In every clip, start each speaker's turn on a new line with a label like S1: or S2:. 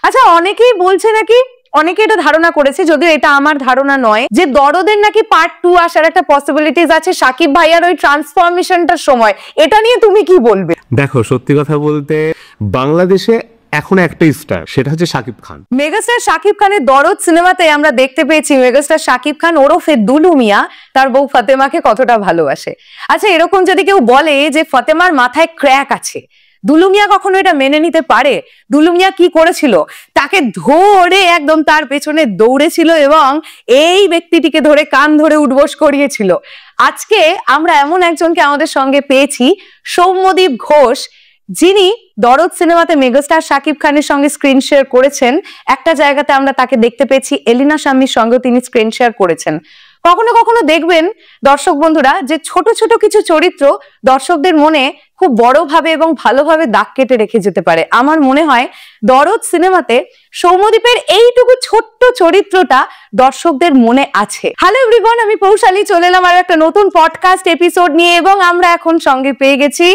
S1: আচ্ছা, অনেকেই বলছে নাকি, অনেকে এটা ধারণা করেছে, যদিও এটা আমার ধারণা নয়, যে দরদের নাকি পার্ট 2 আসার একটা পসিবিলিটিস আছে সাকিব ভাইয়ার ওই ট্রান্সফরমেশনটার সময়। এটা নিয়ে তুমি কি বলবে?
S2: দেখো, সত্যি কথা বলতে বাংলাদেশে এখন একটাই স্টার, সেটা হচ্ছে শাকিব খান।
S1: মেগাস্টার শাকিব খানের দরদ সিনেমাতে আমরা দেখতে পেয়েছি মেগাস্টার শাকিব খান ওরফে দুলু মিয়া তার বউ ফাতেমাকে কতটা ভালোবাসে। আচ্ছা, এরকম যদি কেউ বলে যে ফাতেমার মাথায় ক্র্যাক আছে, দুলু মিয়া কখনো এটা মেনে নিতে পারে? দুলু মিয়া কি করেছিল? তাকে ধরে একদম তার পেছনে দৌড়েছিল এবং এই ব্যক্তিটিকে ধরে কান ধরে উঠবোস করিয়েছিল। আজকে আমরা এমন একজনকে আমাদের সঙ্গে পেয়েছি, সৌম্যদীপ ঘোষ, যিনি দরদ সিনেমাতে মেগাস্টার শাকিব খানের সঙ্গে স্ক্রিন শেয়ার করেছেন। একটা জায়গাতে আমরা তাকে দেখতে পেয়েছি এলিনা শাম্মীর সঙ্গে তিনি স্ক্রিন শেয়ার করেছেন। কখনো কখনো দেখবেন দর্শক বন্ধুরা যে ছোট ছোট কিছু চরিত্র দর্শকদের মনে খুব বড়ভাবে এবং ভালোভাবে দাগ কেটে রেখে যেতে পারে। আমার মনে হয় দরদ সিনেমাতে সৌম্যদীপের এইটুকু ছোট্ট চরিত্রটা দর্শকদের মনে আছে। হ্যালো এভরিওয়ান, আমি পৌশালী, চলে এলাম আর একটা নতুন পডকাস্ট এপিসোড নিয়ে এবং আমরা এখন সঙ্গে পেয়ে গেছি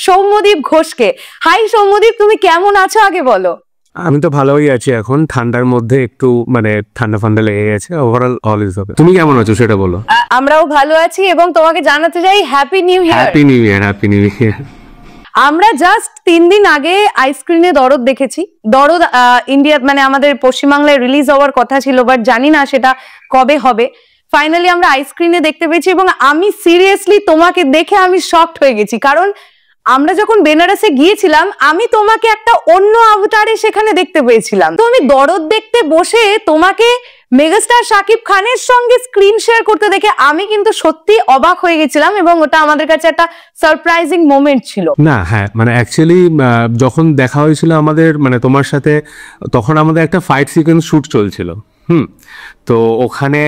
S1: সৌম্যদীপ ঘোষকে। হাই সৌম্যদীপ, তুমি কেমন আছো আগে বলো?
S2: আমি তো ভালোই আছি, এখন ঠান্ডার মধ্যে একটু মানে ঠান্ডা ফান্ডা লেগে গেছে, ওভারঅল অল ইজ ওকে। তুমি কেমন আছো সেটা বলো।
S1: আমরাও ভালো আছি এবং তোমাকে জানাতে চাই happy new year.
S2: Happy new year, happy new year.
S1: আমরা জাস্ট 3 দিন আগে আইস্ক্রিনে দরদ দেখেছি। দরদ ইন্ডিয়া মানে আমাদের পশ্চিমবাংলায় রিলিজ হওয়ার কথা ছিল, বাট জানি না সেটা কবে হবে। ফাইনালি আমরা আইস্ক্রিনে দেখতে পেয়েছি এবং আমি সিরিয়াসলি তোমাকে দেখে আমি শকড হয়ে গেছি, কারণ আমরা যখন বেনারসে গিয়েছিলাম আমি তোমাকে একটা অন্য অবতারে সেখানে দেখতে পেয়েছিলাম। তো আমি দরদ দেখতে বসে তোমাকে মেগাস্টার শাকিব খানের সঙ্গে স্ক্রিন শেয়ার করতে দেখে আমি কিন্তু সত্যি অবাক হয়ে গেছিলাম এবং ওটা আমাদের কাছে একটা সারপ্রাইজিং মোমেন্ট ছিল।
S2: না হ্যাঁ, মানে অ্যাকচুয়ালি যখন দেখা হয়েছিল আমাদের মানে তোমার সাথে, তখন আমাদের একটা ফাইট সিকোয়েন্স শুট চলছিল। তো ওখানে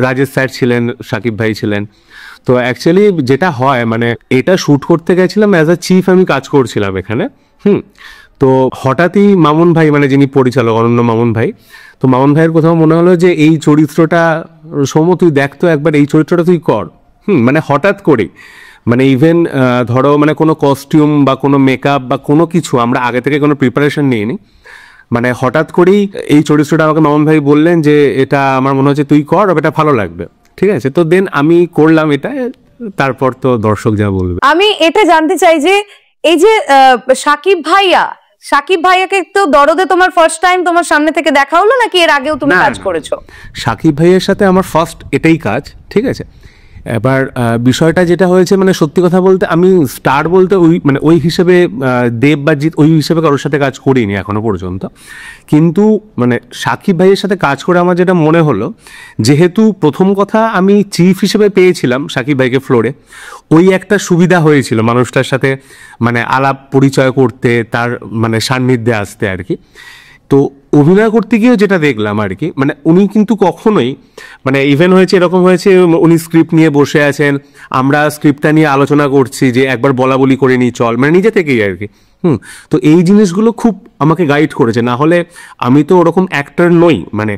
S2: রাজেশ স্যার ছিলেন, শাকিব ভাই ছিলেন। তো অ্যাকচুয়ালি যেটা হয় মানে এটা শ্যুট করতে গেছিলাম অ্যাজ আ চিফ, আমি কাজ করছিলাম এখানে। তো হঠাৎই মামুন ভাই, মানে যিনি পরিচালক অনন্য মামুন ভাই, তো মামুন ভাইয়ের কোথাও মনে হলো যে এই চরিত্রটা সৌম্য তুই দেখ তো একবার, এই চরিত্রটা তুই কর। মানে হঠাৎ করেই, মানে ইভেন ধরো মানে কোনো কস্টিউম বা কোনো মেকআপ বা কোনো কিছু আমরা আগে থেকে কোনো প্রিপারেশন নিইনি, মানে হঠাৎ করেই এই চরিত্রটা আমাকে মামুন ভাই বললেন যে এটা আমার মনে হচ্ছে তুই কর, এটা ভালো লাগবে। ঠিক আছে, তো দেন আমি করলাম এটা, তারপর তো দর্শক যা বলবে।
S1: আমি এটা জানতে চাই যে এই যে সাকিব ভাইয়াকে তো দরদে তোমার ফার্স্ট টাইম তোমার সামনে থেকে দেখা হলো নাকি এর আগেও তুমি কাজ করেছো?
S2: সাকিব ভাইয়ের সাথে আমার ফার্স্ট এটাই কাজ। ঠিক আছে, এবার বিষয়টা যেটা হয়েছে, মানে সত্যি কথা বলতে আমি স্টার বলতে ওই হিসেবে দেব বা জিৎ ওই হিসেবে কারোর সাথে কাজ করিনি এখনো পর্যন্ত। কিন্তু মানে সাকিব ভাইয়ের সাথে কাজ করে আমার যেটা মনে হলো, যেহেতু প্রথম কথা আমি চিফ হিসেবে পেয়েছিলাম সাকিব ভাইকে ফ্লোরে, ওই একটা সুবিধা হয়েছিল মানুষটার সাথে মানে আলাপ পরিচয় করতে, তার মানে সান্নিধ্যে আসতে আর কি। তো অভিনয় করতে গিয়েও যেটা দেখলাম আর কি, মানে উনি কিন্তু কখনোই মানে ইভেন হয়েছে এরকম হয়েছে উনি স্ক্রিপ্ট নিয়ে বসে আছেন, আমরা স্ক্রিপ্টটা নিয়ে আলোচনা করছি যে একবার বলা বলি করে নিই চল, মানে নিজে থেকেই আর কি। তো এই জিনিসগুলো খুব আমাকে গাইড করেছে, না হলে আমি তো ওরকম অ্যাক্টর নই, মানে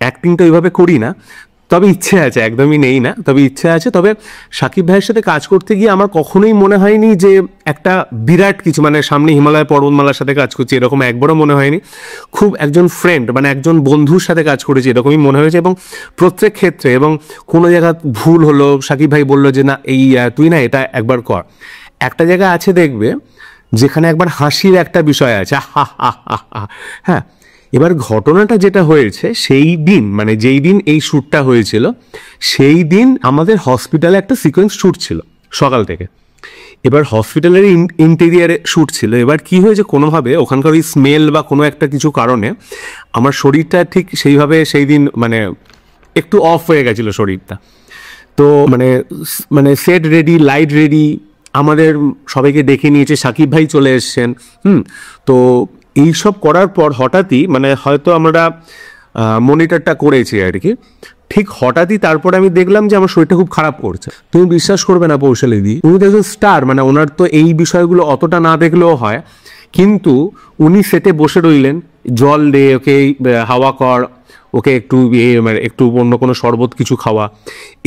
S2: অ্যাক্টিংটা ওইভাবে করি না। তবে ইচ্ছে আছে, একদমই নেই না, তবে ইচ্ছে আছে। তবে সাকিব ভাইয়ের সাথে কাজ করতে গিয়ে আমার কখনোই মনে হয়নি যে একটা বিরাট কিছু, মানে সামনে হিমালয় পর্বতমালার সাথে কাজ করছি এরকম একবারও মনে হয়নি। খুব একজন ফ্রেন্ড, মানে একজন বন্ধুর সাথে কাজ করেছি এরকমই মনে হয়েছে। এবং প্রত্যেক ক্ষেত্রে এবং কোনো জায়গা ভুল হলো, সাকিব ভাই বললো যে না এই তুই না এটা একবার কর। একটা জায়গা আছে দেখবে যেখানে একবার হাসির একটা বিষয় আছে, হ্যাঁ। এবার ঘটনাটা যেটা হয়েছে সেই দিন, মানে যেই দিন এই শ্যুটটা হয়েছিল সেই দিন আমাদের হসপিটালে একটা সিকোয়েন্স শ্যুট ছিল সকাল থেকে। এবার হসপিটালের ইন্টেরিয়ারে শ্যুট ছিল। এবার কি হয়েছে, কোনোভাবে ওখানকার ওই স্মেল বা কোনো একটা কিছু কারণে আমার শরীরটা ঠিক সেইভাবে সেই দিন মানে একটু অফ হয়ে গেছিলো শরীরটা। তো মানে সেট রেডি, লাইট রেডি, আমাদের সবাইকে ডেকে নিয়েছে, সাকিব ভাই চলে এসছেন। তো এইসব করার পর হঠাৎই মানে হয়তো আমরা মনিটরটা করেছি আর কি, ঠিক হঠাৎই তারপর আমি দেখলাম যে আমার শরীরটা খুব খারাপ করছে। তুমি বিশ্বাস করবে না পৌশালীদি, উনি তো একজন স্টার, মানে ওনার তো এই বিষয়গুলো অতটা না দেখলেও হয়, কিন্তু উনি সেটে বসে রইলেন, জল দে ওকে, হাওয়া কর ওকে, একটু একটু অন্য কোনো শরবত কিছু খাওয়া,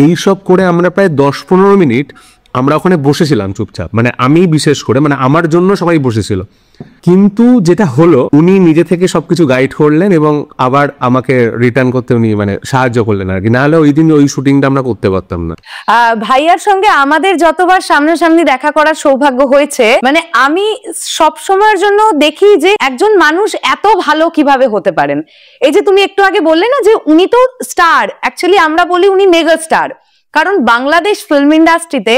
S2: এইসব করে আমরা প্রায় 10-15 মিনিট আমরা ওখানে বসেছিলাম চুপচাপ, মানে আমি বিশেষ করে, মানে আমার জন্য সবাই বসেছিল। কিন্তু যেটা হলো, উনি নিজে থেকে সবকিছু গাইড করলেন এবং আবার আমাকে রিটার্ন করতে উনি মানে সাহায্য করলেন আর কি, নাহলে ওই দিন ওই শুটিংটা আমরা করতে পারতাম না।
S1: ভাইয়ার সঙ্গে আমাদের যতবার সামনাসামনি দেখা করার সৌভাগ্য হয়েছে, মানে আমি সব সময়ের জন্য দেখি যে একজন মানুষ এত ভালো কিভাবে হতে পারেন। এই যে তুমি একটু আগে বললে না যে উনি তো স্টার, অ্যাকচুয়ালি আমরা বলি উনি মেগা স্টার, কারণ বাংলাদেশ ফিল্ম ইন্ডাস্ট্রিতে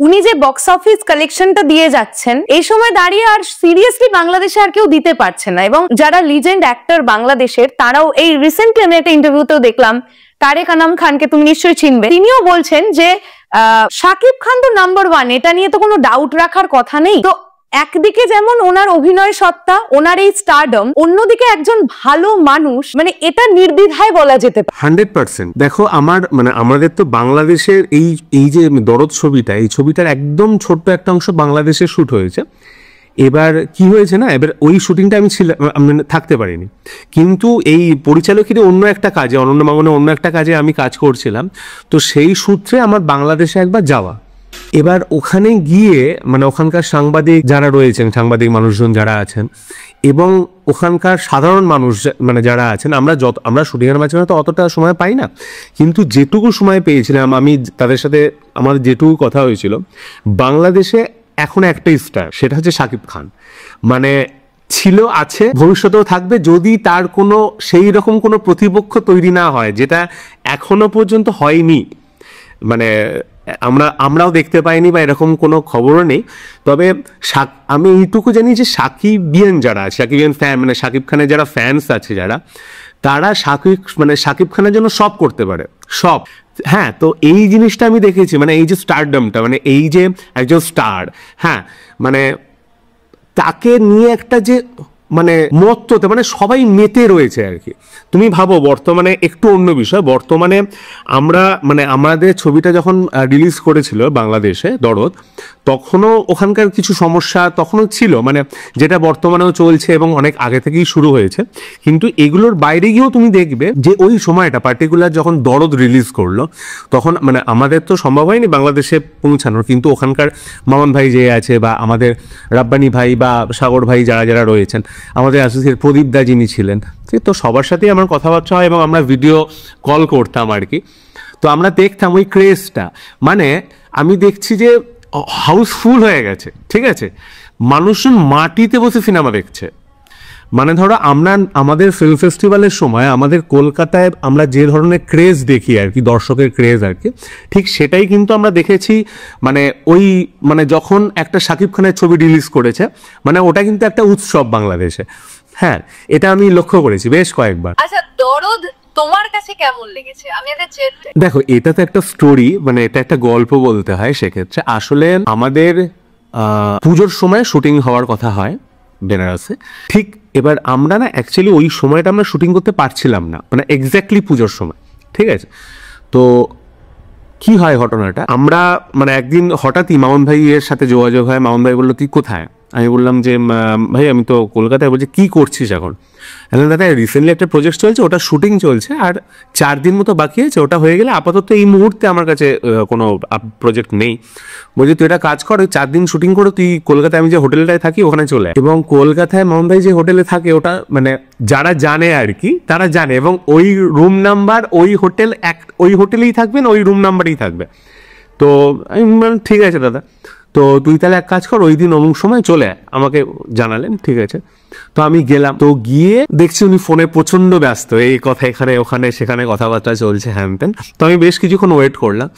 S1: উনি যে বক্স অফিস কালেকশনটা দিয়ে যাচ্ছেন এই সময় দাঁড়িয়ে আর সিরিয়াসলি বাংলাদেশে আর কেউ দিতে পারছে না। এবং যারা লিজেন্ড অ্যাক্টর বাংলাদেশের, তারাও এই রিসেন্টলি আমি একটা ইন্টারভিউতেও দেখলাম, তারেক আনাম খানকে তুমি নিশ্চয়ই চিনবে, তিনিও বলছেন যে শাকিব খান তো নাম্বার 1, এটা নিয়ে তো কোনো ডাউট রাখার কথা নেই। তো একদিকে যেমন ওনার অভিনয় সত্তা, ওনার এই স্টারডম, অন্যদিকে একজন ভালো মানুষ, মানে এটা নির্দ্বিধায় বলা যেতে পারে
S2: 100%। দেখো আমার মানে আমাদের তো বাংলাদেশের এই যে দরদ ছবিটা, এই ছবিটার একদম ছোট্ট একটা অংশ বাংলাদেশে শুট হয়েছে। এবার কি হয়েছে না, এবার ওই শুটিংটা আমি থাকতে পারিনি, কিন্তু এই পরিচালকের অন্য একটা কাজে, অনন্য মামনে অন্য একটা কাজে আমি কাজ করছিলাম, তো সেই সূত্রে আমার বাংলাদেশে একবার যাওয়া। এবার ওখানে গিয়ে মানে ওখানকার সাংবাদিক যারা রয়েছেন, সাংবাদিক মানুষজন যারা আছেন এবং ওখানকার সাধারণ মানুষ মানে যারা আছেন, আমরা শুটিংয়ের মাঝখানে তো অতটা সময় পাই না, কিন্তু যেটুকু সময় পেয়েছিলাম আমি তাদের সাথে, আমার যেটুকু কথা হয়েছিল, বাংলাদেশে এখন একটাই স্টার, সেটা হচ্ছে শাকিব খান। মানে ছিল, আছে, ভবিষ্যতেও থাকবে, যদি তার কোনো সেই রকম কোনো প্রতিপক্ষ তৈরি না হয়, যেটা এখনো পর্যন্ত হয়নি। মানে আমরাও দেখতে পাইনি বা এরকম কোনো খবরও নেই। তবে আমি এইটুকু জানি যে সাকিবিয়ান যারা আছে, সাকিবিয়ান ফ্যান, মানে শাকিব খানের যারা ফ্যান্স আছে যারা, তারা শাকিব খানের জন্য সব করতে পারে, সব। হ্যাঁ, তো এই জিনিসটা আমি দেখেছি, মানে এই যে স্টারডমটা, মানে এই যে একজন স্টার, হ্যাঁ, মানে তাকে নিয়ে একটা যে মানে মত্ততে মানে সবাই মেতে রয়েছে আর কি। তুমি ভাবো বর্তমানে একটু অন্য বিষয়, বর্তমানে আমরা মানে আমাদের ছবিটা যখন রিলিজ করেছিল বাংলাদেশে দরদ, তখনও ওখানকার কিছু সমস্যা তখনও ছিল, মানে যেটা বর্তমানেও চলছে এবং অনেক আগে থেকেই শুরু হয়েছে। কিন্তু এগুলোর বাইরে গিয়েও তুমি দেখবে যে ওই সময়টা পার্টিকুলার যখন দরদ রিলিজ করলো, তখন মানে আমাদের তো সম্ভব হয়নি বাংলাদেশে পৌঁছানোর, কিন্তু ওখানকার মামুন ভাই যে আছে বা আমাদের রাব্বানি ভাই বা সাগর ভাই যারা যারা রয়েছেন, আমাদের অ্যাসোসিয়েট প্রদীপ দা যিনি ছিলেন, তো সবার সাথেই আমার কথাবার্তা হয় এবং আমরা ভিডিও কল করতাম আর কি। তো আমরা দেখতাম ওই ক্রেজটা, মানে আমি দেখছি যে হাউসফুল হয়ে গেছে, ঠিক আছে, মানুষজন মাটিতে বসে সিনেমা দেখছে। মানে ধরো আমাদের ফিল্ম ফেস্টিভ্যালের সময় আমাদের কলকাতায় আমরা যে ধরনের ক্রেজ দেখি আর কি, দর্শকের ক্রেজ আর কি, ঠিক সেটাই কিন্তু আমরা দেখেছি মানে ওই মানে যখন একটা শাকিব খানের ছবি রিলিজ করেছে, মানে ওটা কিন্তু একটা উৎসব বাংলাদেশে। হ্যাঁ, এটা আমি লক্ষ্য করেছি বেশ কয়েকবার।
S1: আচ্ছা, দরদ তোমার কাছে কেমন লেগেছে?
S2: দেখো, এটা তো একটা স্টোরি, মানে এটা একটা গল্প বলতে হয়। সেক্ষেত্রে আসলে আমাদের পুজোর সময় শুটিং হওয়ার কথা হয় বেনারসে, ঠিক। এবার আমরা না অ্যাকচুয়ালি ওই সময়টা আমরা শুটিং করতে পারছিলাম না, মানে এক্স্যাক্টলি পুজোর সময়, ঠিক আছে। তো কি হয় ঘটনাটা, আমরা মানে একদিন হঠাৎই মামুন ভাইয়ের সাথে যোগাযোগ হয়। মামুন ভাই বললো, তুই কোথায়? আমি বললাম যে ভাই আমি তো কলকাতায়। বলছে, কি করছিস এখন? দাদা রিসেন্টলি একটা প্রজেক্ট চলছে, ওটা শুটিং চলছে, আর 4 দিন মতো বাকি আছে, ওটা হয়ে গেলে আপাতত এই মুহূর্তে আমার কাছে কোনো প্রজেক্ট নেই। বলছি, তুই এটা কাজ কর, ওই 4 দিন শুটিং করে তুই কলকাতায় আমি যে হোটেলটায় থাকি ওখানে চলে আয়। এবং কলকাতায় মামুন ভাই যে হোটেলে থাকে, ওটা মানে যারা জানে আর কি তারা জানে, এবং ওই রুম নাম্বার ওই হোটেলেই থাকবেন, ওই রুম নাম্বারেই থাকবে। তো আমি বললাম, ঠিক আছে দাদা, তো তুই তাহলে এক কাজ কর, ওই দিন অমুক সময় চলে আয়। আমাকে জানালেন, ঠিক আছে। তো আমি গেলাম, তো গিয়ে দেখছি উনি ফোনে প্রচন্ড ব্যস্ত, এই কথা এখানে ওখানে সেখানে কথাবার্তা চলছে, হ্যান ত্যান। তো আমি বেশ কিছুক্ষণ ওয়েট করলাম।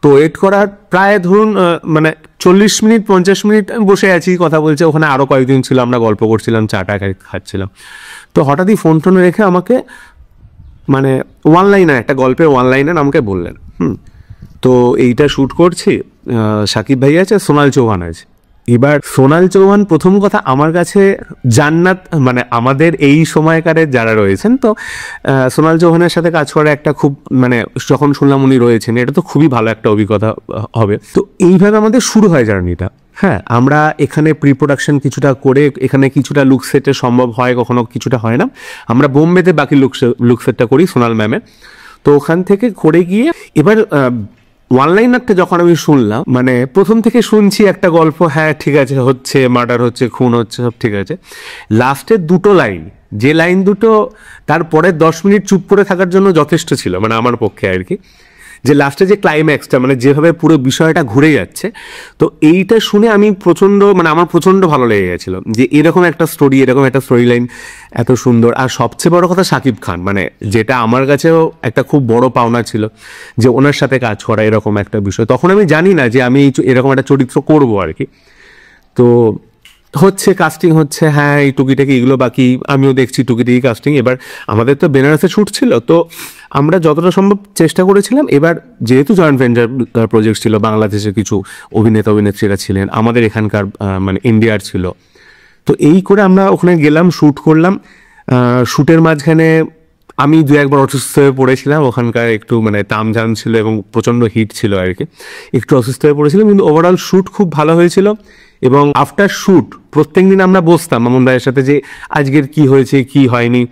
S2: তো ওয়েট করার প্রায় ধরুন মানে 40 মিনিট 50 মিনিট বসে আছি, কথা বলছে। ওখানে আরো কয়েকদিন ছিল, আমরা গল্প করছিলাম, চাটা খাচ্ছিলাম। তো হঠাৎই ফোন টোন রেখে আমাকে মানে একটা গল্পের 1 লাইনার আমাকে বললেন, তো এইটা শ্যুট করছি, সাকিব ভাই আছে, সোনাল চৌহান আছে। এবার সোনাল চৌহান প্রথম কথা আমার কাছে জান্নাত, মানে আমাদের এই সময়কারের যারা রয়েছেন, তো সোনাল চৌহানের সাথে কাজ করা একটা খুব মানে যখন শুনলাম উনি রয়েছেন, এটা তো খুবই ভালো একটা অভিজ্ঞতা হবে। তো এইভাবে আমাদের শুরু হয় জার্নিটা। হ্যাঁ, আমরা এখানে প্রি প্রোডাকশন কিছুটা করে, এখানে কিছুটা লুক সেটে সম্ভব হয়, কখনো কিছুটা হয় না। আমরা বোম্বেতে বাকি লুক সেটটা করি সোনাল ম্যামে। তো ওখান থেকে করে গিয়ে এবার ওয়ান লাইনারটা যখন আমি শুনলাম, মানে প্রথম থেকে শুনছি একটা গল্প, হ্যাঁ ঠিক আছে, হচ্ছে মার্ডার হচ্ছে, খুন হচ্ছে, সব ঠিক আছে। লাস্টের দুটো লাইন, যে লাইন দুটো তারপরে 10 মিনিট চুপ করে থাকার জন্য যথেষ্ট ছিল, মানে আমার পক্ষে আর কি, যে লাস্টে যে ক্লাইম্যাক্সটা, মানে যেভাবে পুরো বিষয়টা ঘুরে যাচ্ছে, তো এইটা শুনে আমি মানে আমার প্রচণ্ড ভালো লেগে গেছিলো যে এরকম একটা স্টোরি, এরকম একটা স্টোরি লাইন এত সুন্দর। আর সবচেয়ে বড় কথা শাকিব খান, মানে যেটা আমার কাছেও একটা খুব বড় পাওনা ছিল যে ওনার সাথে কাজ করা, এরকম একটা বিষয়। তখন আমি জানি না যে আমি এরকম একটা চরিত্র করবো আর কি। তো হচ্ছে, কাস্টিং হচ্ছে, হ্যাঁ এই টুকিটাকি এগুলো বাকি আমিও দেখছি টুকিটাকি কাস্টিং। এবার আমাদের তো বেনারসে শ্যুট ছিল, তো আমরা যতটা সম্ভব চেষ্টা করেছিলাম। এবার যেহেতু জয়েন্ট ভেঞ্চার প্রজেক্ট ছিল, বাংলাদেশের কিছু অভিনেতা অভিনেত্রীরা ছিলেন, আমাদের এখানকার মানে ইন্ডিয়ার ছিল, তো এই করে আমরা ওখানে গেলাম, শ্যুট করলাম। শ্যুটের মাঝখানে আমি 2-1 বার অসুস্থ হয়ে পড়েছিলাম, ওখানকার একটু মানে তামঝাম ছিল এবং প্রচণ্ড হিট ছিল আর কি, একটু অসুস্থ হয়ে পড়েছিলাম। কিন্তু ওভারঅল শ্যুট খুব ভালো হয়েছিল। এবং আফটার শ্যুট প্রত্যেক দিন আমরা বসতাম মামুন ভাইয়ের সাথে যে আজকের কি হয়েছে, কি হয়নি,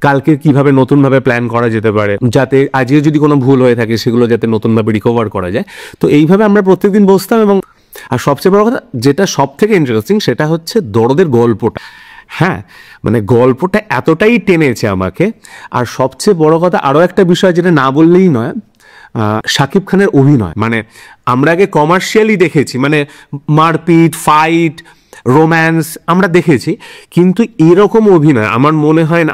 S2: কালকে কিভাবে নতুনভাবে প্ল্যান করা যেতে পারে, যাতে আজকে যদি কোনো ভুল হয়ে থাকে সেগুলো যাতে নতুনভাবে রিকভার করা যায়। তো এইভাবে আমরা প্রত্যেকদিন বসতাম। এবং আর সবচেয়ে বড় কথা যেটা সব থেকে ইন্টারেস্টিং, সেটা হচ্ছে দরদের গল্পটা। হ্যাঁ, মানে গল্পটা এতটাই টেনেছে আমাকে। আর সবচেয়ে বড় কথা আরও একটা বিষয় যেটা না বললেই নয়, শাকিব খানের অভিনয়। মানে আমরা আগে কমার্শিয়ালি দেখেছি, মানে মারপিট, ফাইট, রোম্যান্স আমরা দেখেছি, কিন্তু এরকম অভিনয় আমার মনে হয় না।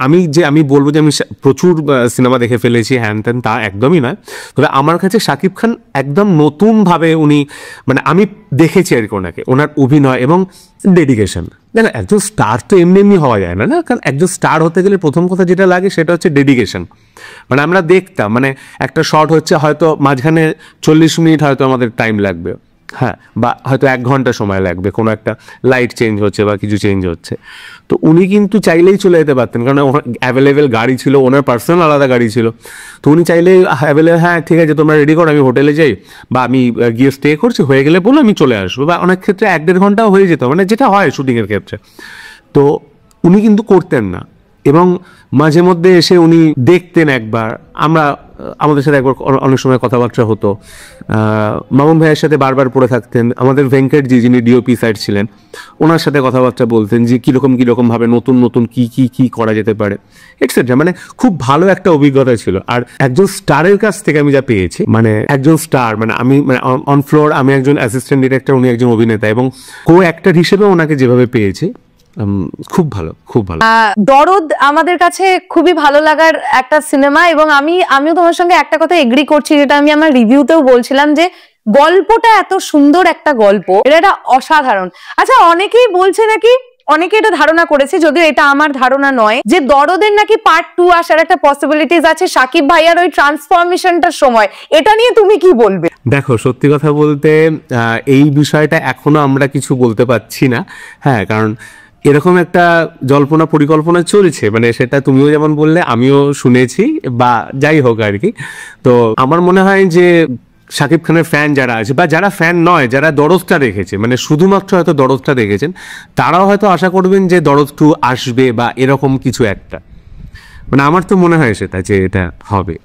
S2: আমি বলবো যে আমি প্রচুর সিনেমা দেখে ফেলেছি হ্যান ত্যান, তা একদমই নয়। তবে আমার কাছে শাকিব খান একদম নতুনভাবে উনি, মানে আমি দেখেছি আর কি ওনাকে, ওনার অভিনয় এবং ডেডিকেশন। দেখো, একজন স্টার তো এমনি এমনি হওয়া যায় না, না, কারণ একজন স্টার হতে গেলে প্রথম কথা যেটা লাগে সেটা হচ্ছে ডেডিকেশন। মানে আমরা দেখতাম, মানে একটা শট হচ্ছে, হয়তো মাঝখানে 40 মিনিট হয়তো আমাদের টাইম লাগবে, হ্যাঁ, বা হয়তো 1 ঘন্টা সময় লাগবে, কোনো একটা লাইট চেঞ্জ হচ্ছে বা কিছু চেঞ্জ হচ্ছে। তো উনি কিন্তু চাইলেই চলে যেতে পারতেন, কারণ অ্যাভেলেবেল গাড়ি ছিল, ওনার পার্সোনাল আলাদা গাড়ি ছিল। তো উনি চাইলেই অ্যাভেলেবেল, হ্যাঁ ঠিক আছে তোমরা রেডি করো, আমি হোটেলে যাই, বা আমি গিয়ে স্টে করছি, হয়ে গেলে বলো আমি চলে আসবো। বা অনেক ক্ষেত্রে 1-1.5 ঘন্টাও হয়ে যেত, মানে যেটা হয় শুটিংয়ের ক্ষেত্রে। তো উনি কিন্তু করতেন না, এবং মাঝে মধ্যে এসে উনি দেখতেন একবার, আমাদের সাথে একবার অনেক সময় কথাবার্তা হতো। মামুন ভাইয়ের সাথে বারবার পড়ে থাকতেন। আমাদের ভেঙ্কটজি, যিনি ডিওপি সাইড ছিলেন, ওনার সাথে কথাবার্তা বলতেন যে কীরকমভাবে নতুন কি করা যেতে পারে এটসেট্রা। মানে খুব ভালো একটা অভিজ্ঞতা ছিল। আর একজন স্টারের কাছ থেকে আমি যা পেয়েছি, মানে একজন স্টার, মানে আমি মানে অন ফ্লোর আমি একজন অ্যাসিস্ট্যান্ট ডিরেক্টর, উনি একজন অভিনেতা, এবং কো অ্যাক্টর হিসেবে ওনাকে যেভাবে পেয়েছি, খুব ভালো, খুব ভালো।
S1: দরদ আমাদের কাছে খুবই ভালো লাগার একটা সিনেমা। এবং আমিও তোমার সঙ্গে একটা কথা এগ্রি করছি, যেটা আমি আমার রিভিউতেও বলছিলাম, যে গল্পটা এত সুন্দর একটা গল্প, এটা অসাধারণ। আচ্ছা, অনেকেই বলছে নাকি, অনেকে এটা ধারণা করেছে, যদিও এটা আমার ধারণা নয়, যে দরদের নাকি পার্ট 2 আসার একটা পসিবিলিটিস আছে সাকিব ভাইয়ার ওই ট্রান্সফরমেশনটার সময়। এটা নিয়ে তুমি কি বলবে?
S2: দেখো, সত্যি কথা বলতে এই বিষয়টা এখনো আমরা কিছু বলতে পারছি না। হ্যাঁ, কারণ এরকম একটা জল্পনা পরিকল্পনা চলছে, মানে সেটা তুমিও যেমন বললে আমিও শুনেছি, বা যাই হোক আর কি। তো আমার মনে হয় যে শাকিব খানের ফ্যান যারা আছে, বা যারা ফ্যান নয়, যারা দরদটা দেখেছে, মানে শুধুমাত্র হয়তো দরদটা দেখেছেন, তারাও হয়তো আশা করবেন যে দরদ 2 আসবে বা এরকম কিছু একটা। মানে আমার তো মনে হয় সেটা, যে এটা হবে।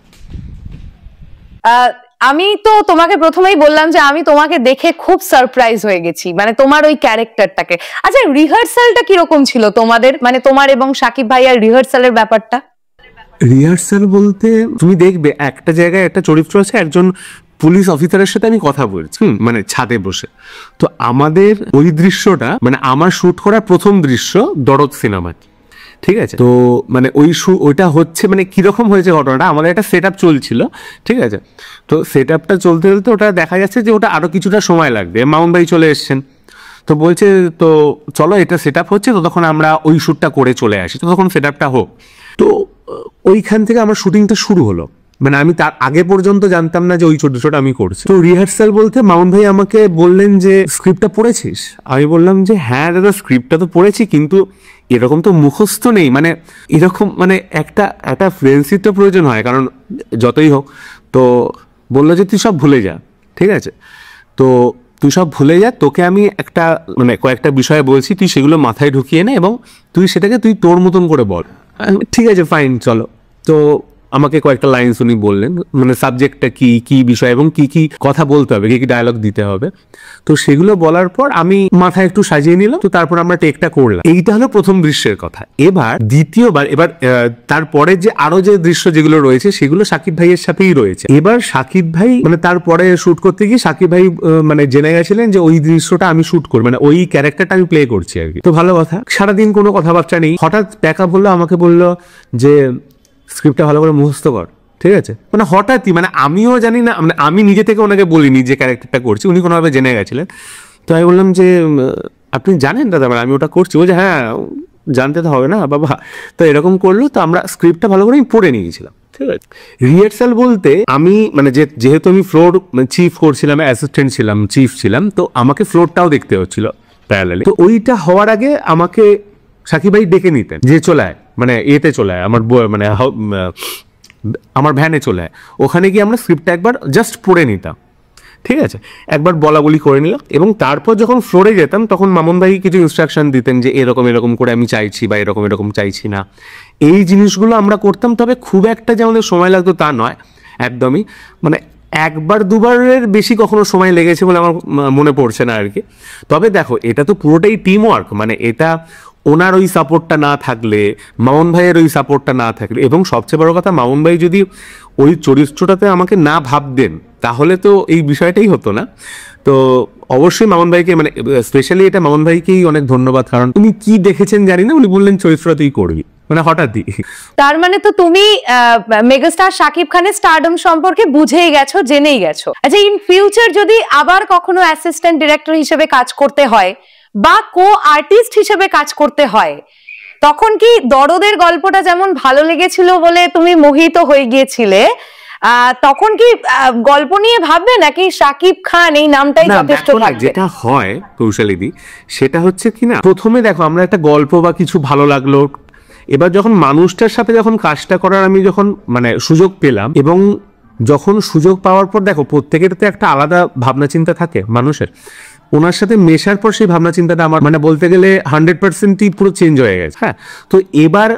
S1: আমি তো তোমাকে প্রথমেই বললাম যে আমি তোমাকে দেখে খুব সারপ্রাইজ হয়ে গেছি, মানে তোমার ওই ক্যারেক্টারটাকে। আচ্ছা, রিহার্সালটা কিরকম ছিল তোমাদের, মানে তোমার এবং সাকিব ভাইয়ার রিহার্সালের ব্যাপারটা?
S2: রিহার্সাল বলতে তুমি দেখবে একটা জায়গায় একটা চরিত্র আছে, একজন পুলিশ অফিসারের সাথে আমি কথা বলছি, মানে ছাদে বসে। তো আমাদের ওই দৃশ্যটা, মানে আমার শুট করা প্রথম দৃশ্য দরদ সিনেমা, ঠিক আছে। তো মানে ওইটা হচ্ছে, মানে কিরকম হয়েছে ঘটনাটা, আমাদের একটা সেট আপ চলছিল, ঠিক আছে। তো সেট আপটা চলতে চলতে ওটা দেখা যাচ্ছে যে ওটা আরো কিছুটা সময় লাগবে। মামুন ভাই চলে এসছেন, তো বলছে তো চলো এটা সেট আপ হচ্ছে, তো তখন আমরা ওই শ্যুটটা করে চলে আসি, তো তখন সেট আপটা হোক। তো ওইখান থেকে আমার শুটিংটা শুরু হলো। মানে আমি তার আগে পর্যন্ত জানতাম না যে ওই চরিত্রটা আমি করছি। তো রিহার্সাল বলতে মামুন ভাই আমাকে বললেন যে স্ক্রিপ্টটা পড়েছিস? আমি বললাম যে হ্যাঁ দাদা, স্ক্রিপ্টটা তো পড়েছি, কিন্তু এরকম তো মুখস্থ নেই, মানে এরকম মানে একটা ফ্রেন্ডশিপ তো প্রয়োজন হয়, কারণ যতই হোক। তো বললো যে তুই সব ভুলে যা, ঠিক আছে, তো তুই সব ভুলে যা, তোকে আমি একটা মানে কয়েকটা বিষয় বলছি, তুই সেগুলো মাথায় ঢুকিয়ে নে এবং তুই সেটাকে তুই তোর মতন করে বল। ঠিক আছে, ফাইন, চলো। তো আমাকে কয়েকটা লাইন্স উনি বললেন, মানে সাবজেক্টটা কি কি বিষয় এবং কি কি কথা বলতে হবে, কি কি ডায়লগ দিতে হবে। তো সেগুলো বলার পর আমি মাথায় একটু সাজিয়ে নিলাম, তো তারপর আমরা টেকটা করলাম। এইটা হলো প্রথম দৃশ্যের কথা। এবার দ্বিতীয়বার, এবার তারপরে যে আরো যে দৃশ্য যেগুলো রয়েছে সেগুলো সাকিব ভাইয়ের সাথেই রয়েছে। এবার সাকিব ভাই মানে তারপরে শুট করতে গিয়ে সাকিব ভাই মানে জেনে গেছিলেন যে ওই দৃশ্যটা আমি শুট করবো, মানে ওই ক্যারেক্টারটা আমি প্লে করছি আর কি। তো ভালো কথা, সারাদিন কোনো কথাবার্তা নেই। হঠাৎ প্যাকআপ বললো, আমাকে বললো যে স্ক্রিপ্টটা ভালো করে মুখস্থ কর, ঠিক আছে। মানে হঠাৎই, মানে আমিও জানি না, মানে আমি নিজে থেকে ওনাকে বলিনি যে ক্যারেক্টারটা করছি, উনি কোনোভাবে জেনে গেছিলেন। তো আমি বললাম যে আপনি জানেন দাদা মানে আমি ওটা করছি? ও যে হ্যাঁ জানতে তো হবে না বাবা। তো এরকম করলো। তো আমরা স্ক্রিপ্টটা ভালো করে আমি পড়ে নিয়েছিলাম, ঠিক আছে। রিহার্সাল বলতে আমি মানে যেহেতু আমি ফ্লোর চিফ করছিলাম, অ্যাসিস্ট্যান্ট ছিলাম, চিফ ছিলাম, তো আমাকে ফ্লোরটাও দেখতে হচ্ছিল প্যারালালি। তো ওইটা হওয়ার আগে আমাকে সাকিব ভাই ডেকে নিতেন যে চলে আয়, মানে এতে চলে আয়, মানে আমার ভ্যানে চলে আয়। ওখানে গিয়ে আমরা স্ক্রিপ্টটা একবার জাস্ট পড়ে নিতাম, ঠিক আছে, একবার বলা বলি করে নিলাম। এবং তারপর যখন ফ্লোরে যেতাম তখন মামুন ভাই কিছু ইনস্ট্রাকশন দিতেন যে এরকম এরকম করে আমি চাইছি বা এরকম এরকম চাইছি না, এই জিনিসগুলো আমরা করতাম। তবে খুব একটা যে আমাদের সময় লাগতো তা নয়, একদমই, মানে একবার দুবারের বেশি কখনো সময় লেগেছে বলে আমার মনে পড়ছে না আর কি। তবে দেখো এটা তো পুরোটাই টিম ওয়ার্ক, মানে এটা ওনার ওই সাপোর্টটা না থাকলে, মামুন ভাইয়ের ওই সাপোর্টটা না থাকলে, এবং সবচেয়ে বড় কথা মামুন ভাই যদি ওই চরিত্রটাতে আমাকে না ভাবতেন তাহলে তো এই বিষয়টাই হতো না। তো অবশ্যই মামুন ভাইকে, মানে স্পেশালি এটা মামুন ভাইকেই অনেক ধন্যবাদ, কারণ উনি কি দেখেছেন জানি না, উনি বললেন চরিত্রটা তুই করবি, মানে হঠাৎই।
S1: তার মানে তো তুমি মেগাস্টার শাকিব খানের স্টারডম সম্পর্কে বুঝেই গেছো, জেনেই গেছো। আচ্ছা, ইন ফিউচার যদি আবার কখনো অ্যাসিস্ট্যান্ট ডিরেক্টর হিসেবে কাজ করতে হয় বা কো আর্টিস্ট হিসেবে কাজ করতে হয়, তখন কি দরদের গল্পটা যেমন ভালো লেগেছিল বলে তুমি মোহিত হয়ে গিয়েছিলে, তখন কি গল্প নিয়ে ভাববে নাকি শাকিব খান এই নামটাই যথেষ্ট থাকবে?
S2: যেটা হয় কৌশালীদি, সেটা হচ্ছে কি না, প্রথমে দেখো আমরা একটা গল্প বা কিছু ভালো লাগলো, এবার যখন মানুষটার সাথে যখন কাজটা করার আমি যখন মানে সুযোগ পেলাম, এবং যখন সুযোগ পাওয়ার পর দেখো প্রত্যেকের তো একটা আলাদা ভাবনা চিন্তা থাকে মানুষের, ওনার সাথে মেশার পর সেই ভাবনা চিন্তাটা আমার মানে বলতে গেলে 100%ই পুরো চেঞ্জ হয়ে গেছে। হ্যাঁ, তো এবার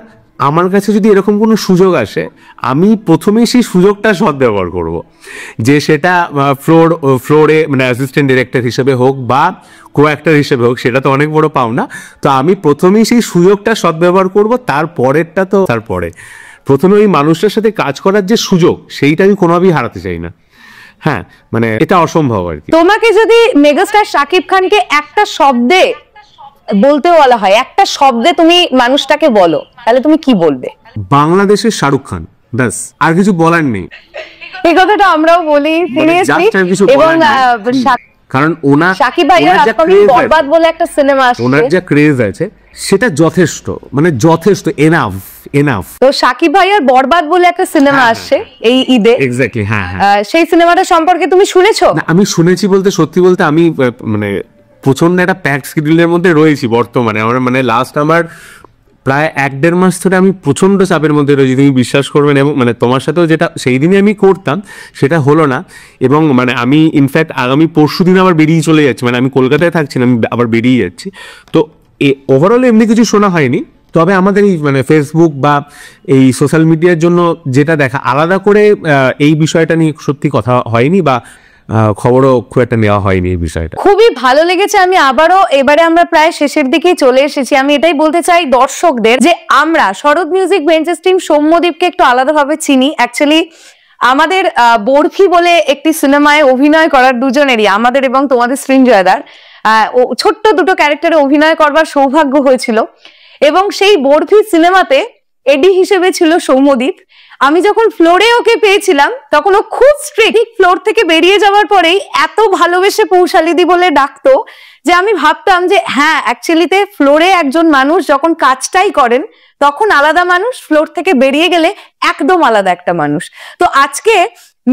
S2: আমার কাছে যদি এরকম কোনো সুযোগ আসে, আমি প্রথমেই সেই সুযোগটা সদ্ব্যবহার করব, যে সেটা ফ্লোরে মানে অ্যাসিস্ট্যান্ট ডিরেক্টর হিসেবে হোক বা কো অ্যাক্টর হিসেবে হোক, সেটা তো অনেক বড় পাওনা। তো আমি প্রথমেই সেই সুযোগটা সদ্ব্যবহার করব, তারপরেরটা তো তারপরে। প্রথমে ওই মানুষটার সাথে কাজ করার যে সুযোগ, সেইটা আমি কোনোভাবেই হারাতে চাই না। হ্যাঁ, মানে এটা অসম্ভব আর কি।
S1: তোমাকে যদি মেগাস্টার শাকিব খানকে একটা শব্দে বলতে বলা হয়, একটা শব্দে তুমি মানুষটাকে বলো, তাহলে তুমি কি বলবে?
S2: বাংলাদেশের শাহরুখ খান, ব্যাস, আর কিছু বলার নেই।
S1: এই কথাটা আমরাও বলি সিরিয়াসলি। এবং
S2: কারণ ওনার
S1: শাকিব ভাইয়ের আপকামিং বরবাদ বলে একটা সিনেমা আসছে,
S2: ওনার যা ক্রেজ আছে সেটা যথেষ্ট, মানে যথেষ্ট, এনাফ।
S1: তো শাকিব ভাইয়ের বরবাদ বলে একটা সিনেমা আসছে এই ঈদে।
S2: এক্স্যাক্টলি, হ্যাঁ।
S1: সেই সিনেমাটা সম্পর্কে তুমি শুনেছো?
S2: না, আমি শুনেছি বলতে, সত্যি বলতে আমি মানে প্রচন্ড একটা প্যাকড শিডিউলের মধ্যে রয়েছি বর্তমানে। আমার মানে লাস্ট আমার প্রায় 1-1.5 মাস ধরে আমি প্রচন্ড চাপের মধ্যে রয়েছি, তুমি বিশ্বাস করবেন। এবং মানে তোমার সাথেও যেটা সেই দিনই আমি করতাম সেটা হলো না। এবং মানে আমি ইনফ্যাক্ট আগামী পরশু দিন আবার বেরিয়ে চলে যাচ্ছি, মানে আমি কলকাতায় থাকছি না, আমি আবার বেরিয়ে যাচ্ছি। তো ওভারঅল এমনি কিছু শোনা হয়নি, তবে আমাদের এই মানে ফেসবুক বা এই সোশ্যাল মিডিয়ার জন্য যেটা দেখা, আলাদা করে এই বিষয়টা নিয়ে সত্যি কথা হয়নি বা খবরও খুব একটা নেওয়া হয়নি এই বিষয়টা।
S1: খুবই ভালো লেগেছে। আমি আবারও, এবারে আমরা প্রায় শেষের দিকেই চলে এসেছি, আমি এটাই বলতে চাই দর্শকদের যে আমরা শরৎ মিউজিক বেঞ্চেস টিম সৌম্যদীপকে একটু আলাদাভাবে চিনি। অ্যাকচুয়ালি আমাদের বরফি বলে একটি সিনেমায় অভিনয় করার, দুজনেরই, আমাদের এবং তোমাদের সৃঞ্জয়দার ছোট্ট দুটো ক্যারেক্টারে অভিনয় করবার সৌভাগ্য হয়েছিল। এবং সেই বরফি সিনেমাতে এডি হিসেবে ছিল সৌম্যদীপ। আমি যখন ফ্লোরে ওকে পেয়েছিলাম তখন ও খুব স্ট্রিক্ট, ফ্লোর থেকে বেরিয়ে যাওয়ার পরেই এত ভালোবেসে পৌশালিদি বলে ডাকতো যে আমি ভাবতাম যে হ্যাঁ, অ্যাকচুয়ালিতে ফ্লোরে একজন মানুষ যখন কাজটাই করেন তখন আলাদা মানুষ, ফ্লোর থেকে বেরিয়ে গেলে একদম আলাদা একটা মানুষ। তো আজকে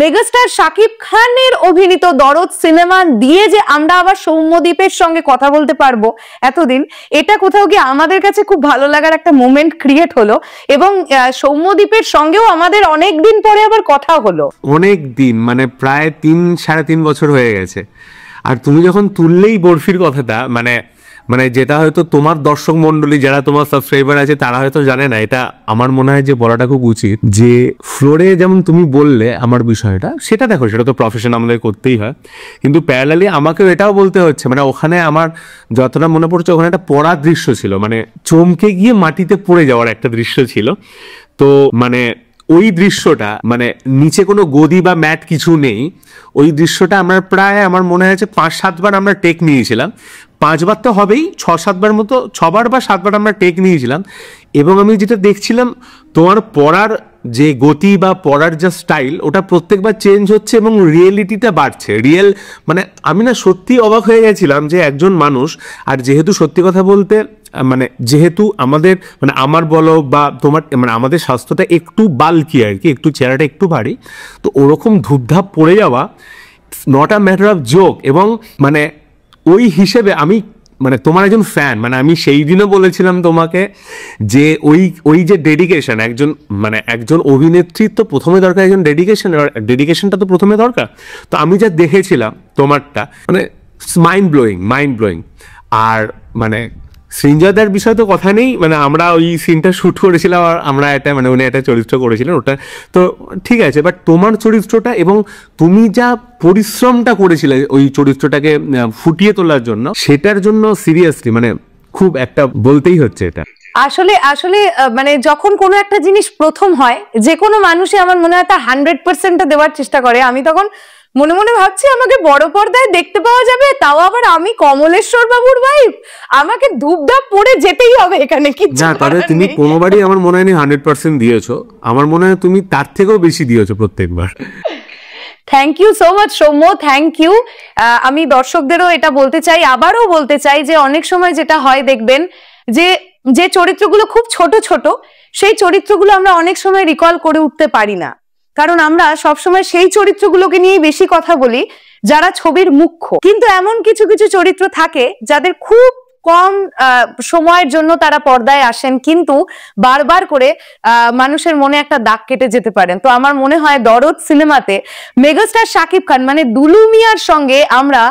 S1: মেগাস্টার শাকিব খানের অভিনীত দরদ সিনেমা দিয়ে যে আমরা আবার সৌম্যদীপের সঙ্গে কথা বলতে পারবো এতদিন, এটা কোথাও গিয়ে আমাদের কাছে খুব ভালো লাগার একটা মোমেন্ট ক্রিয়েট হলো। এবং সৌম্যদীপের সঙ্গেও আমাদের অনেক দিন পরে আবার কথা হলো,
S2: অনেক দিন, মানে প্রায় 3-3.5 বছর হয়ে গেছে। আর তুমি যখন তুললেই বরফির কথাটা, মানে মানে যেটা হয়তো তোমার দর্শক মন্ডলী যারা তোমার সাবস্ক্রাইবার আছে তারা হয়তো জানে না, এটা আমার মনে হয় যে বলাটা খুব উচিত, যে ফ্লোরে যেমন তুমি বললে আমার বিষয়টা, সেটা দেখো সেটা তো প্রফেশন আমাদের করতেই হয়, কিন্তু প্যারালালি আমাকেও এটাও বলতে হচ্ছে, মানে ওখানে আমার যতটা মনে পড়ছে ওখানে একটা পড়ার দৃশ্য ছিল, মানে চমকে গিয়ে মাটিতে পড়ে যাওয়ার একটা দৃশ্য ছিল। তো মানে ওই দৃশ্যটা, মানে নিচে কোনো গদি বা ম্যাট কিছু নেই, ওই দৃশ্যটা আমরা প্রায় আমার মনে হয়েছে 5-7 বার আমরা টেক নিয়েছিলাম, 5 বার তো হবেই, 6-7 বার মতো, 6 বার বা 7 বার আমরা টেক নিয়েছিলাম। এবং আমি যেটা দেখছিলাম তোমার পড়ার যে গতি বা পড়ার যা স্টাইল, ওটা প্রত্যেকবার চেঞ্জ হচ্ছে এবং রিয়েলিটিটা বাড়ছে, রিয়েল, মানে আমি না সত্যি অবাক হয়ে গেছিলাম যে একজন মানুষ, আর যেহেতু সত্যি কথা বলতে মানে যেহেতু আমাদের মানে আমার বলো বা তোমার মানে আমাদের স্বাস্থ্যটা একটু বাল্কি আর কি, একটু চেহারাটা একটু ভারী, তো ওরকম ধূপধাপ পড়ে যাওয়া not a matter of joke. এবং মানে ওই হিসেবে আমি মানে তোমার একজন ফ্যান, মানে আমি সেই দিনও বলেছিলাম তোমাকে যে ওই যে ডেডিকেশন, একজন অভিনেত্রীর তো প্রথমে দরকার একজন ডেডিকেশনটা তো প্রথমে দরকার। তো আমি যা দেখেছিলাম তোমারটা, মানে মাইন্ড ব্লোয়িং। আর মানে সৃঞ্জয়দার বিষয় তো কথা নেই, মানে আমরা ওই সিনটা শ্যুট করেছিলাম, আর আমরা এটা মানে উনি একটা চরিত্র করেছিলেন, ওটা তো ঠিক আছে, বাট তোমার চরিত্রটা এবং তুমি যা পরিশ্রমটা করেছিলে ওই চরিত্রটাকে ফুটিয়ে তোলার জন্য, সেটার জন্য সিরিয়াসলি মানে খুব একটা বলতেই হচ্ছে এটা।
S1: আসলে আসলে মানে যখন কোনো একটা জিনিস প্রথম হয়, যে কোনো মানুষই আমার মনে হয় তার 100%টা দেওয়ার চেষ্টা করে। আমি তখন মনে মনে ভাবছি আমাকে বড় পর্দায় দেখতে পাওয়া যাবে, তাও আবার আমি কমলেশ্বর বাবুর ওয়াইফ, আমাকে ধূপধাপ পড়ে যেতেই হবে এখানে কিছু
S2: না। তবে তুমি কোনোবারই আমার মনে হয়নি 100% দিয়েছো, আমার মনে হয় তুমি তার থেকেও বেশি দিয়েছো প্রত্যেকবার।
S1: Thank you so much Soumya, thank you. আমি দর্শকদেরও এটা বলতে চাই, আবারও বলতে চাই যে অনেক সময় যেটা হয় দেখবেন যে যে চরিত্রগুলো খুব ছোট ছোট, সেই চরিত্রগুলো আমরা অনেক সময় রিকল করে উঠতে পারি না, কারণ আমরা সবসময় সেই চরিত্রগুলোকে নিয়ে বেশি কথা বলি যারা ছবির মুখ্য। কিন্তু এমন কিছু কিছু চরিত্র থাকে যাদের খুব কম সময়ের জন্য তারা পর্দায় আসেন, কিন্তু বারবার করে মানুষের মনে একটা দাগ কেটে যেতে পারেন। তো আমার মনে হয় দরদ সিনেমাতে মেগাস্টার শাকিব খান মানে দুলু মিয়ার সঙ্গে আমরা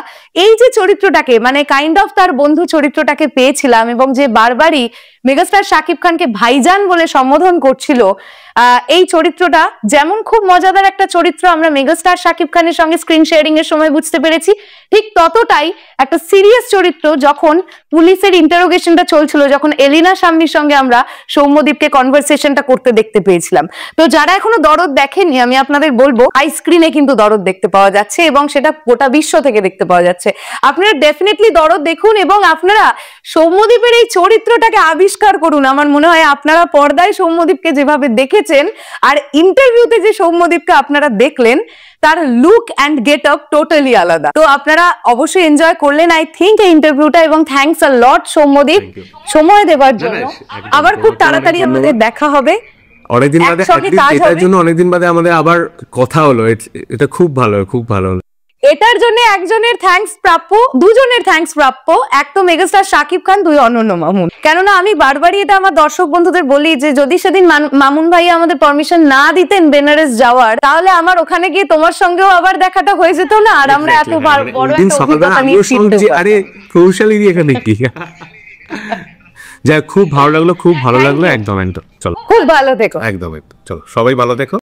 S1: এই যে চরিত্রটাকে মানে কাইন্ড অফ তার বন্ধু চরিত্রটাকে পেয়েছিলাম, এবং যে বারবারই মেগাস্টার শাকিব খানকে ভাইজান বলে সম্বোধন করছিল, এই চরিত্রটা যেমন খুব মজাদার একটা চরিত্র আমরা মেগাস্টার শাকিব খানের সঙ্গে স্ক্রিন শেয়ারিং এর সময় বুঝতে পেরেছি, ঠিক ততটাই একটা সিরিয়াস চরিত্র যখন পুলিশের ইন্টারোগেশনটা চলছিল, যখন এলিনা শাম্মীর সঙ্গে আমরা সৌম্যদীপকে কনভারসেশনটা করতে দেখতে পেয়েছিলাম। তো যারা এখনো দরদ দেখেননি, আমি আপনাদের বলবো আই স্ক্রিনে কিন্তু দরদ দেখতে পাওয়া যাচ্ছে, এবং সেটা গোটা বিশ্ব থেকে দেখতে পাওয়া যাচ্ছে। আপনারা ডেফিনেটলি দরদ দেখুন এবং আপনারা সৌম্যদীপের এই চরিত্রটাকে আবিষ্কার করুন। আমার মনে হয় আপনারা পর্দায় সৌম্যদীপকে যেভাবে দেখেছেন আর ইন্টারভিউতে যে সৌম্যদীপকে আপনারা দেখলেন, তার look and get up totally আলাদা। তো আপনারা অবশ্যই এনজয় করলেন আই থিঙ্ক এই ইন্টারভিউটা, এবং থ্যাঙ্কস আ লট সৌম্যদীপ সময় দেওয়ার জন্য। আবার খুব তাড়াতাড়ি আমাদের দেখা হবে,
S2: অনেকদিন বাদে, এটার জন্য অনেকদিন বাদে আমাদের আবার কথা হলো, এটা খুব ভালো, খুব ভালো।
S1: এটার জন্য একজনের থ্যাঙ্কস প্রাপ্য, দুজনের থ্যাঙ্কস প্রাপ্য, এক তো মেগাস্টার শাকিব খান, দুই অনন্য মামুন। কেননা আমি বারবারই এটা আমার দর্শক বন্ধুদের বলি যে যদি সেদিন মামুন ভাই আমাদের পারমিশন না দিতেন বেনারস যাওয়ার, তাহলে আমার ওখানে গিয়ে তোমার সঙ্গেও আবার দেখাটা হয়ে যেত না, আর আমরা এত বড় একটা অভিজ্ঞতা নিয়ে ফিরতে।
S2: আরে কৌশলী এখানে কি যাই, খুব ভালো লাগলো, খুব ভালো লাগলো। একদম চলো,
S1: খুব ভালো থেকো।
S2: একদম চলো, সবাই ভালো থেকো।